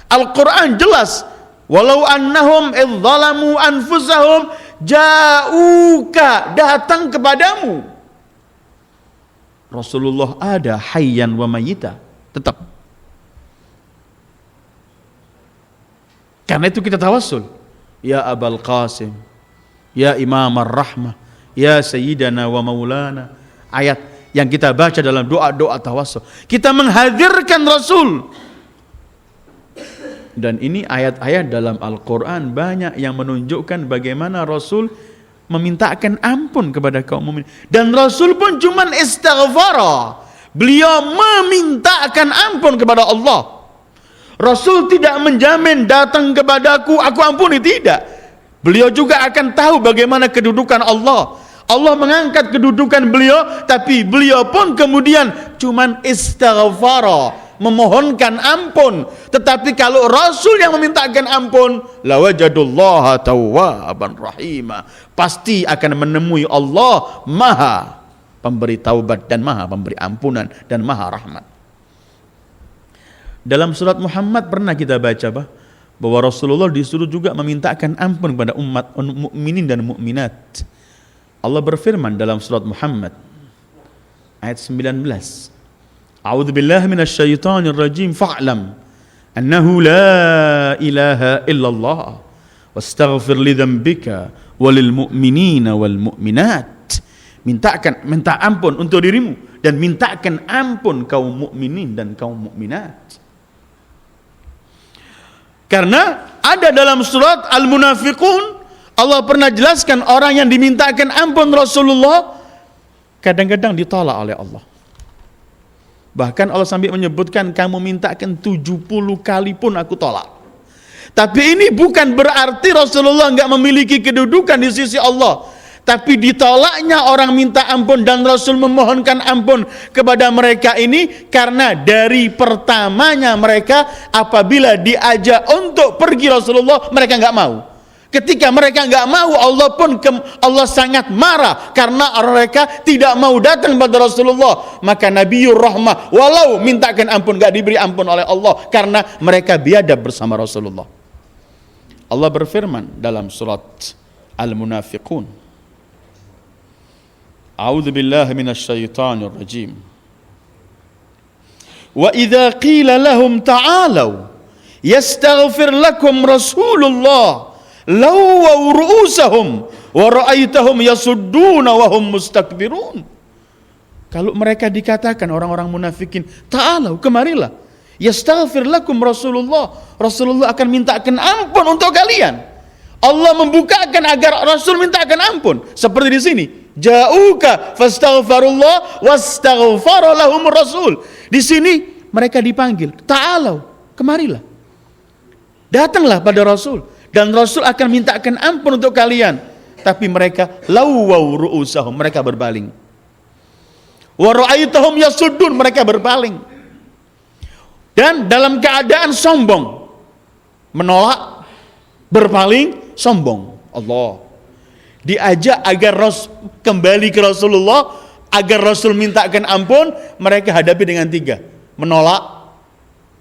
Al-Quran jelas. Walau annahum idzalamu anfusahum ja'uka, datang kepadamu. Rasulullah ada hayyan wa mayyita, tetap. Karena itu kita tawassul. ya Abul Qasim, ya Imam Ar-Rahmah, ya Sayyidana wa Maulana. Ayat yang kita baca dalam doa-doa tawassul. Kita menghadirkan Rasul. Dan ini ayat-ayat dalam Al-Quran banyak yang menunjukkan bagaimana Rasul memintakan ampun kepada kaum mukmin. Dan Rasul pun cuman istighfar. Beliau memintakan ampun kepada Allah. Rasul tidak menjamin datang kepadaku, aku ampuni, tidak. Beliau juga akan tahu bagaimana kedudukan Allah. Allah mengangkat kedudukan beliau, tapi beliau pun kemudian cuman istighfar, memohonkan ampun. Tetapi kalau Rasul yang memintakan ampun, lawajadullaha tawwaban rahima, pasti akan menemui Allah Maha pemberi taubat dan Maha pemberi ampunan dan Maha rahmat. Dalam surat Muhammad pernah kita baca bahwa Rasulullah disuruh juga memintakan ampun kepada umat mukminin dan mukminat. Allah berfirman dalam surat Muhammad ayat 19, A'udzu billahi minasyaitonir rajim, fa'lam annahu la ilaha illallah wastaghfir li dzambika walil mu'minina wal mu'minat. Minta ampun untuk dirimu dan mintakan ampun kaum mukminin dan kaum mukminat. Karena ada dalam surat Al-Munafiqun, Allah pernah jelaskan orang yang dimintakan ampun Rasulullah kadang-kadang ditolak oleh Allah. Bahkan Allah sampai menyebutkan, kamu mintakan 70 kali pun aku tolak. Tapi ini bukan berarti Rasulullah enggak memiliki kedudukan di sisi Allah. Tapi ditolaknya orang minta ampun dan Rasul memohonkan ampun kepada mereka ini karena dari pertamanya mereka apabila diajak untuk pergi Rasulullah, mereka enggak mau. Ketika mereka enggak mau, Allah sangat marah karena mereka tidak mau datang kepada Rasulullah. Maka Nabiur Rahmah walau mintakan ampun enggak diberi ampun oleh Allah karena mereka biadab bersama Rasulullah. Allah berfirman dalam surat Al-Munafiqun, A'udzu billahi minasyaitonir rajim. Wa idza qila lahum ta'alu yastaghfir lakum Rasulullah lawaw ru'usahum wa ra'aitahum yasudduna wa hum mustakbirun. Kalau mereka dikatakan orang-orang munafikin, ta'alu, kemarilah, yastaghfir lakum Rasulullah, Rasulullah akan mintakan ampun untuk kalian. Allah membukakan agar Rasul mintakan ampun. Seperti di sini, ja'uka fastaghfarullah wastaghfara lahum Rasul. Di sini mereka dipanggil, ta'alau, kemarilah, datanglah pada Rasul dan Rasul akan mintakan ampun untuk kalian. Tapi mereka lawaw ru'usahum, mereka berpaling. Wa ra'aitahum yasuddun, mereka berpaling. Dan dalam keadaan sombong, menolak, berpaling, sombong. Allah diajak agar kembali ke Rasulullah, agar Rasul mintakan ampun, mereka hadapi dengan 3. Menolak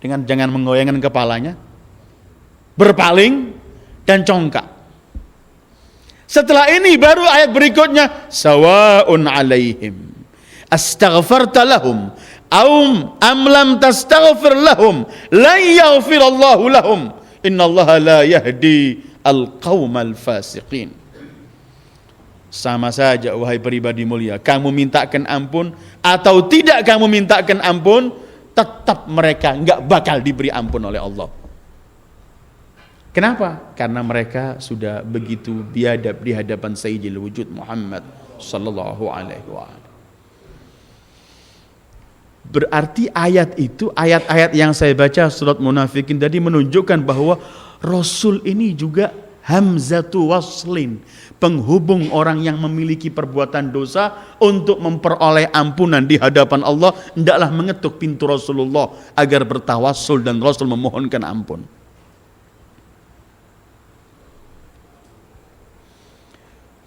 dengan jangan menggoyangkan kepalanya, berpaling, dan congkak. Setelah ini baru ayat berikutnya, sawa'un alaihim astaghfarta lahum am lam tastaghfir lahum la yaghfirallahu lahum innallaha la yahdi al-qaumal fasiqin. Sama saja wahai pribadi mulia, kamu mintakan ampun atau tidak kamu mintakan ampun, tetap mereka enggak bakal diberi ampun oleh Allah. Kenapa? Karena mereka sudah begitu biadab di hadapan Sayyidil Wujud Muhammad sallallahu alaihi wasallam. Berarti ayat itu, ayat-ayat yang saya baca surat Munafikin tadi menunjukkan bahwa Rasul ini juga hamzatu waslin, penghubung orang yang memiliki perbuatan dosa untuk memperoleh ampunan di hadapan Allah. Hendaklah mengetuk pintu Rasulullah agar bertawassul dan Rasul memohonkan ampun.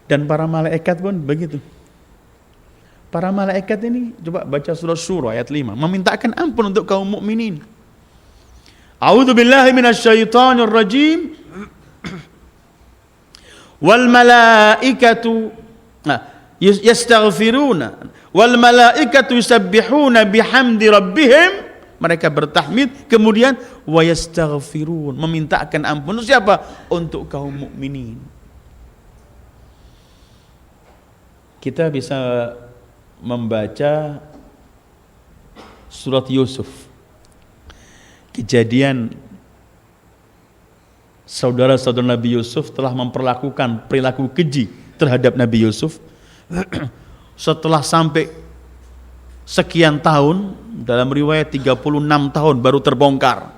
Dan para malaikat pun begitu. Para malaikat ini, coba baca surah Syura ayat 5, memintakan ampun untuk kaum mukminin. A'udzu billahi minasyaitonir rajim. Wal malaikatu yastaghfiruna wal malaikatu yusabbihuna bihamdi rabbihim mereka bertahmid, kemudian wa yastaghfirun, memintakan ampun. Untuk siapa? Untuk kaum mukminin. Kita bisa membaca surat Yusuf, kejadian saudara-saudara Nabi Yusuf telah memperlakukan perilaku keji terhadap Nabi Yusuf. Setelah sampai sekian tahun, dalam riwayat 36 tahun baru terbongkar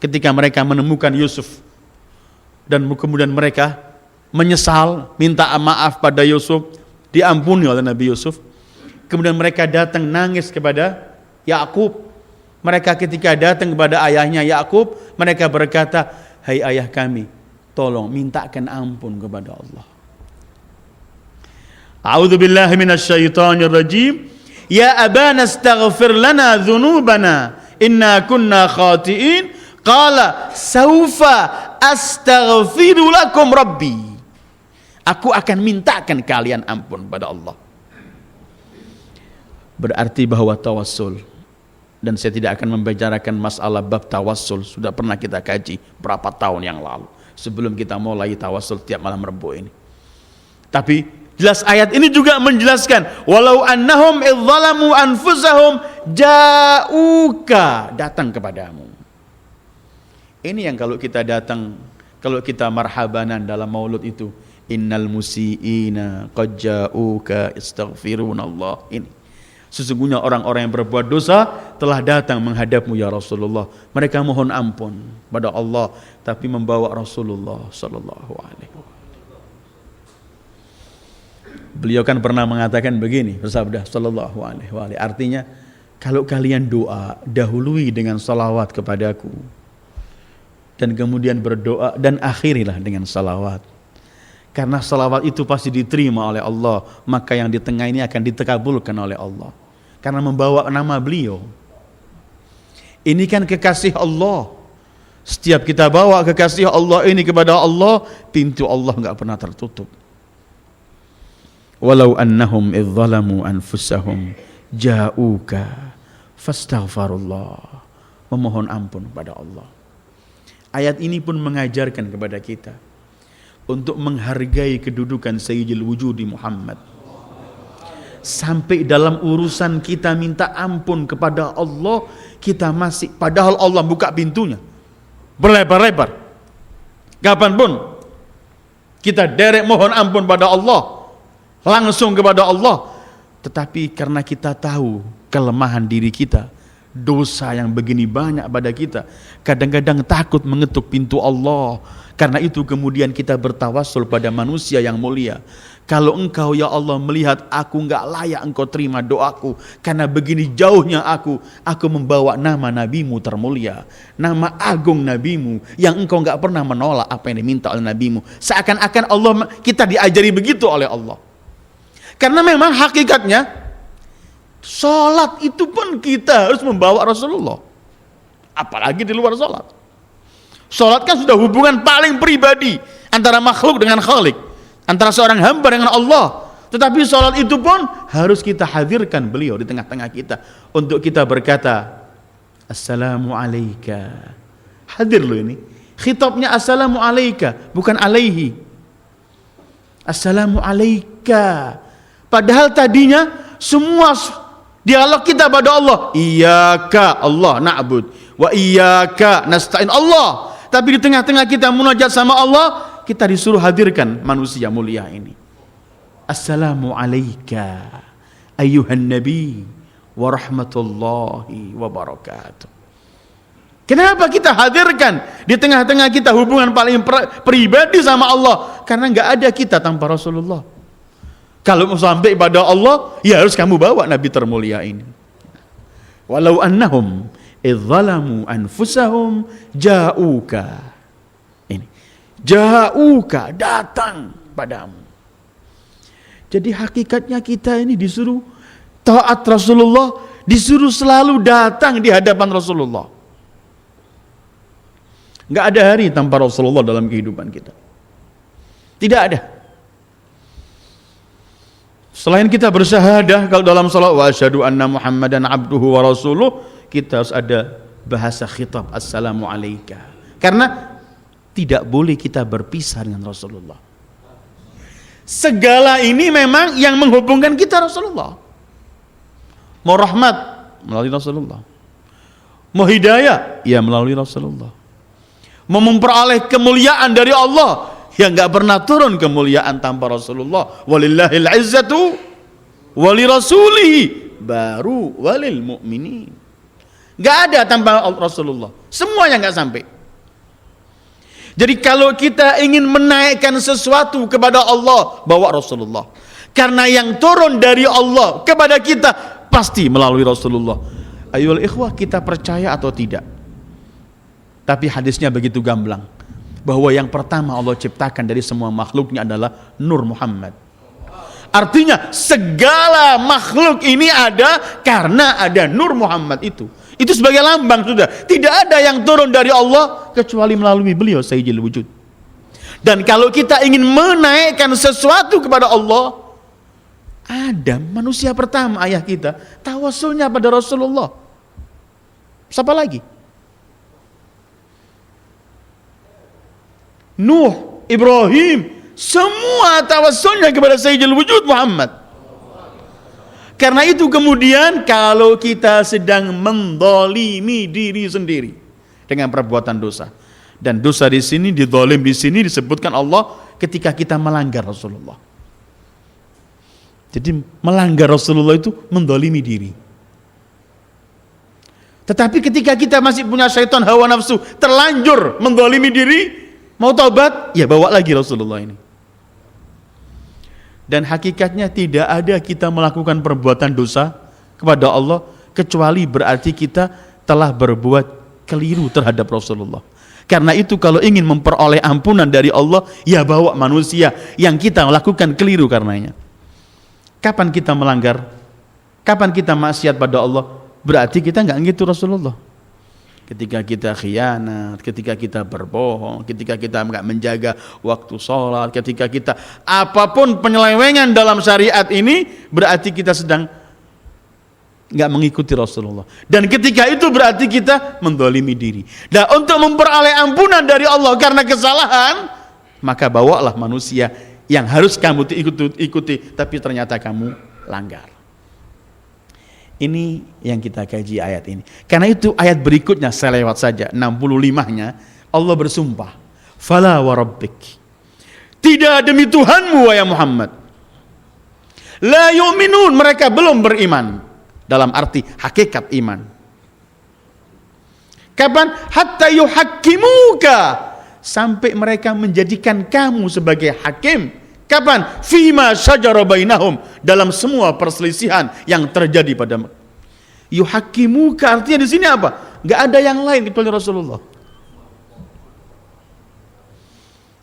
ketika mereka menemukan Yusuf, dan kemudian mereka menyesal, minta maaf pada Yusuf, diampuni oleh Nabi Yusuf. Kemudian mereka datang nangis kepada Yakub. Mereka ketika datang kepada ayahnya Yakub, mereka berkata, hai ayah kami, tolong mintakan ampun kepada Allah. A'udzubillahi minasyaitonir rajim. Ya abana astaghfir lana dzunubana inna kunna khati'in. Qala saufa astaghfiru lakum rabbi. Aku akan mintakan kalian ampun pada Allah. Berarti bahwa tawassul, dan saya tidak akan membicarakan masalah bab tawassul, sudah pernah kita kaji berapa tahun yang lalu sebelum kita mulai tawassul tiap malam Rabu ini. Tapi jelas ayat ini juga menjelaskan, walau annahum idzalamu anfusahum ja'uka, datang kepadamu. Ini yang kalau kita datang, kalau kita marhabanan dalam maulud itu, innal musiiina qad ja'uka istaghfirunallah. Ini sesungguhnya orang-orang yang berbuat dosa telah datang menghadapmu ya Rasulullah. Mereka mohon ampun pada Allah, tapi membawa Rasulullah sallallahu alaihi wasallam. Beliau kan pernah mengatakan begini, bersabda sallallahu alaihi wasallam, artinya kalau kalian doa, dahului dengan salawat kepadaku, dan kemudian berdoa, dan akhirilah dengan salawat. Karena salawat itu pasti diterima oleh Allah, maka yang di tengah ini akan ditakabulkan oleh Allah, karena membawa nama beliau. Ini kan kekasih Allah. Setiap kita bawa kekasih Allah ini kepada Allah, pintu Allah enggak pernah tertutup. Walau annahum idzalamu anfusahum ja'uka fastaghfirullah, memohon ampun pada Allah. Ayat ini pun mengajarkan kepada kita untuk menghargai kedudukan Sayyidil Wujudi Muhammad. Sampai dalam urusan kita minta ampun kepada Allah, kita masih, padahal Allah buka pintunya berlebar-lebar. Kapanpun kita derek mohon ampun pada Allah, langsung kepada Allah. Tetapi karena kita tahu kelemahan diri kita, dosa yang begini banyak pada kita, kadang-kadang takut mengetuk pintu Allah. Karena itu kemudian kita bertawassul pada manusia yang mulia. Kalau engkau ya Allah melihat aku enggak layak engkau terima doaku, karena begini jauhnya aku membawa nama nabimu termulia, nama agung nabimu, yang engkau enggak pernah menolak apa yang diminta oleh nabimu. Seakan-akan Allah, kita diajari begitu oleh Allah. Karena memang hakikatnya sholat itu pun kita harus membawa Rasulullah, apalagi di luar sholat. Sholat kan sudah hubungan paling pribadi antara makhluk dengan Khalik, antara seorang hamba dengan Allah. Tetapi sholat itu pun harus kita hadirkan beliau di tengah-tengah kita, untuk kita berkata assalamu alayka. Hadir loh ini, khitabnya assalamu alayka, bukan alaihi. Assalamu alayka. Padahal tadinya semua dialog kita pada Allah, iyyaka Allah na'bud wa iyyaka nasta'in Allah. Tapi di tengah-tengah kita munajat sama Allah, kita disuruh hadirkan manusia mulia ini. Assalamu alayka ayyuhan nabi wa rahmatullahi wa barakatuh. Kenapa kita hadirkan di tengah-tengah kita hubungan paling pribadi sama Allah? Karena enggak ada kita tanpa Rasulullah. Kalau mau sampai pada Allah, ya harus kamu bawa Nabi termulia ini. Walau annahum idzalamu anfusahum ja'uka. Ini ja'uka, datang padamu. Jadi hakikatnya kita ini disuruh taat Rasulullah, disuruh selalu datang di hadapan Rasulullah. Enggak ada hari tanpa Rasulullah dalam kehidupan kita. Tidak ada. Selain kita bersyahadah kalau dalam salat wa asyhadu anna Muhammadan abduhu wa rasuluh, kita harus ada bahasa khitab, assalamu alayka. Karena tidak boleh kita berpisah dengan Rasulullah. Segala ini memang yang menghubungkan kita Rasulullah. Mau rahmat melalui Rasulullah, mau hidayah ya melalui Rasulullah, mau memperoleh kemuliaan dari Allah yang gak pernah turun kemuliaan tanpa Rasulullah. Walillahil izzatu wali rasulihi baru walil mu'minin. Gak ada tanpa Rasulullah, semuanya gak sampai. Jadi kalau kita ingin menaikkan sesuatu kepada Allah, bawa Rasulullah. Karena yang turun dari Allah kepada kita pasti melalui Rasulullah. Ayolah ikhwah, kita percaya atau tidak? Tapi hadisnya begitu gamblang, bahwa yang pertama Allah ciptakan dari semua makhluknya adalah Nur Muhammad. Artinya segala makhluk ini ada karena ada Nur Muhammad itu. Itu sebagai lambang sudah. Tidak ada yang turun dari Allah kecuali melalui beliau Sayyidil Wujud. Dan kalau kita ingin menaikkan sesuatu kepada Allah, Adam manusia pertama ayah kita tawassulnya pada Rasulullah. Siapa lagi? Nuh, Ibrahim, semua tawassulnya kepada Sayyidil Wujud Muhammad. Karena itu kemudian kalau kita sedang mendolimi diri sendiri dengan perbuatan dosa, dan dosa di sini, didolim di sini disebutkan Allah ketika kita melanggar Rasulullah. Jadi melanggar Rasulullah itu mendolimi diri. Tetapi ketika kita masih punya syaitan hawa nafsu terlanjur mendolimi diri, mau taubat, ya bawa lagi Rasulullah ini. Dan hakikatnya tidak ada kita melakukan perbuatan dosa kepada Allah kecuali berarti kita telah berbuat keliru terhadap Rasulullah. Karena itu kalau ingin memperoleh ampunan dari Allah, ya bawa manusia yang kita lakukan keliru karenanya. Kapan kita melanggar? Kapan kita maksiat pada Allah? Berarti kita nggak gitu Rasulullah. Ketika kita khianat, ketika kita berbohong, ketika kita nggak menjaga waktu sholat, ketika kita apapun penyelewengan dalam syariat ini, berarti kita sedang nggak mengikuti Rasulullah. Dan ketika itu berarti kita mendolimi diri. Dan untuk memperoleh ampunan dari Allah karena kesalahan, maka bawalah manusia yang harus kamu ikuti, tapi ternyata kamu langgar. Ini yang kita kaji ayat ini. Karena itu ayat berikutnya saya lewat saja, 65-nya Allah bersumpah, fala wa rabbik, tidak demi Tuhanmu wahai Muhammad, la yu'minun, mereka belum beriman dalam arti hakikat iman. Kapan? Hatta yuhakkimuka, sampai mereka menjadikan kamu sebagai hakim. Kapan? Fima syajara bainahum, dalam semua perselisihan yang terjadi pada yuhakkimuka, artinya di sini apa? Enggak ada yang lain kecuali Rasulullah.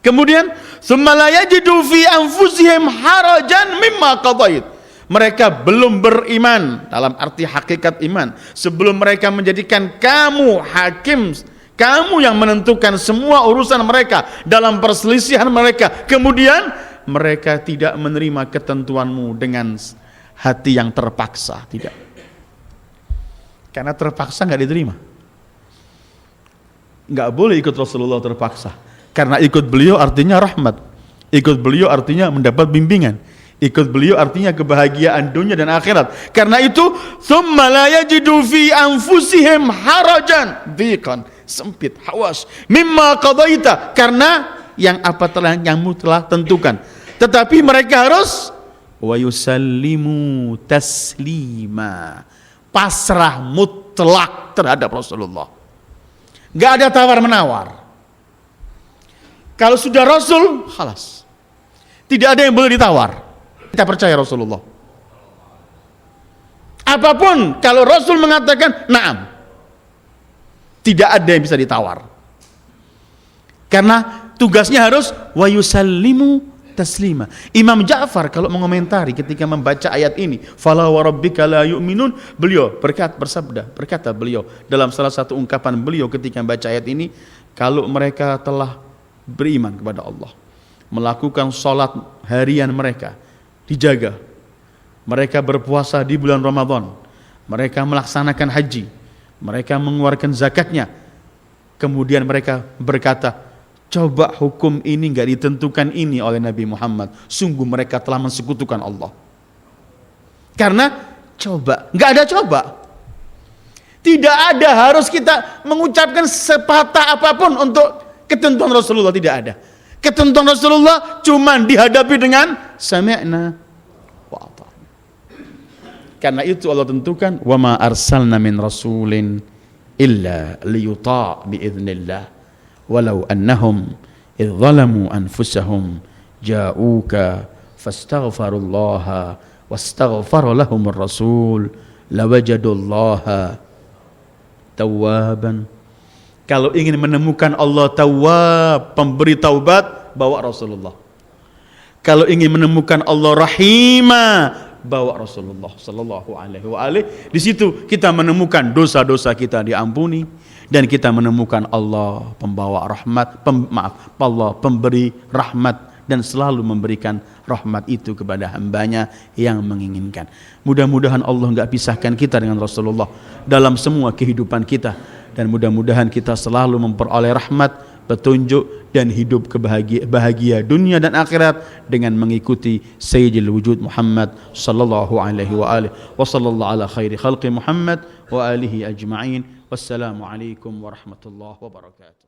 Kemudian tsumma la yajidu fi anfusihim harajan mimma qadait, mereka belum beriman dalam arti hakikat iman sebelum mereka menjadikan kamu hakim, kamu yang menentukan semua urusan mereka dalam perselisihan mereka. Kemudian mereka tidak menerima ketentuanmu dengan hati yang terpaksa, tidak. Karena terpaksa nggak diterima. Nggak boleh ikut Rasulullah terpaksa. Karena ikut beliau artinya rahmat, ikut beliau artinya mendapat bimbingan, ikut beliau artinya kebahagiaan dunia dan akhirat. Karena itu, tsumma la yajidu fi anfusihim harajan, dhiqan, sempit, hawas, mimma qadaita, karena yang apa yang telah tentukan. Tetapi mereka harus wa yusallimu taslima, pasrah mutlak terhadap Rasulullah. Gak ada tawar menawar. Kalau sudah Rasul, khalas, tidak ada yang boleh ditawar. Kita percaya Rasulullah. Apapun kalau Rasul mengatakan na'am, tidak ada yang bisa ditawar. Karena tugasnya harus wa yusallimu taslima. Imam Ja'far kalau mengomentari ketika membaca ayat ini, fala wa rabbika la yu'minun, beliau berkata beliau dalam salah satu ungkapan beliau ketika membaca ayat ini, kalau mereka telah beriman kepada Allah, melakukan sholat harian mereka dijaga, mereka berpuasa di bulan Ramadan, mereka melaksanakan haji, Mereka mengeluarkan zakatnya. Kemudian mereka berkata, coba hukum ini enggak ditentukan ini oleh Nabi Muhammad. Sungguh mereka telah mensekutukan Allah. Karena coba, enggak ada coba. Tidak ada harus kita mengucapkan sepatah apapun untuk ketentuan Rasulullah, tidak ada. Ketentuan Rasulullah cuma dihadapi dengan sami'na wa ata'na. Karena itu Allah tentukan, wa ma arsalna min rasulin illa liyuta' biiznillah walau annahum idh zalamu anfusahum ja'uka fastaghfarullaha wastaghfara lahumur rasul lawajadullaha tawwaban. Kalau ingin menemukan Allah Tawwab, pemberi taubat, bawa Rasulullah. Kalau ingin menemukan Allah Rahimah, bawa Rasulullah sallallahu alaihi wa alihi. Di situ kita menemukan dosa-dosa kita diampuni dan kita menemukan Allah pembawa rahmat, Allah pemberi rahmat dan selalu memberikan rahmat itu kepada hambanya yang menginginkan. Mudah-mudahan Allah enggak pisahkan kita dengan Rasulullah dalam semua kehidupan kita, dan mudah-mudahan kita selalu memperoleh rahmat, petunjuk dan hidup bahagia dunia dan akhirat dengan mengikuti Sayyidil Wujud Muhammad sallallahu alaihi wa alihi wa sallallahu ala khairi khalqi Muhammad wa alihi ajma'in. Wassalamu alaikum warahmatullahi wabarakatuh.